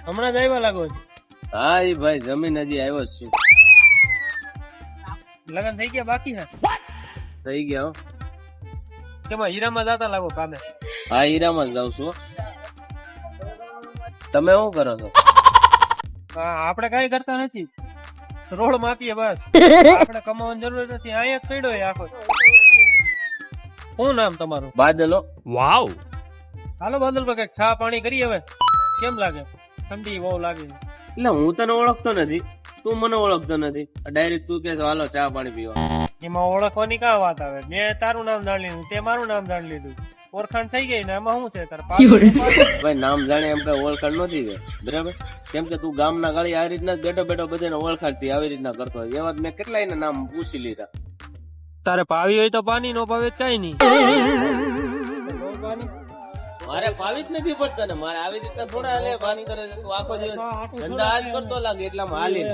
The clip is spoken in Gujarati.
હમણાં જ આવ્યા લાગો છો. હા એ ભાઈ જમીન હજી આવ્યો જ છું. લગન થઈ ગયા બાકી હે? થઈ ગયા હો. કેમાં હીરામાં જાતા લાગો કામે? હા હીરામાં જ જાઉં છું હો. તમે શું કરો છો? હા, આપણે કઈ કરતા નથી, રોડ માપીએ બસ. આપણે કમાવાની જરૂર નથી, અહીંયા જ પડ્યો છે આખો. શું નામ તમારું? બાદલો. વાવ. હાલો બાદલ ભાઈ, કઈક ચા પાણી કરીએ હવે. કેમ લાગે? ઠંડી બહુ લાગે. એટલે હું તને ઓળખતો નથી, તું મને ઓળખતો નથી, ડાયરેક્ટ તું કે છો, હાલો ચા પાણી પીવા. એમાં ઓળખવાની કા વાત આવે? મેં તારું નામ જાણી લીધું, તે મારું નામ જાણી લીધું, ઓળખાણ થઈ ગઈ ને એમાં શું છે? તારે ભાઈ નામ જાણે એમ કઈ ઓળખાણ નથી દે, બરાબર? કેમ કે તું ગામના ગાળી આવી રીતના બેઠો બેઠો બધાને ઓળખાડતી આવી રીતના કરતો હોય. એવા મેં કેટલાય નામ પૂછી લીધા. તારે પાવી હોય તો પાણી, નો પાવે કઈ નહીં. મારે પાવી જ નથી પડતા ને, મારે આવી રીતના થોડા લે વાત કરે છે. તું આખો દિવસ ધંધા આજ કરતો લાગે એટલામાં હાલી.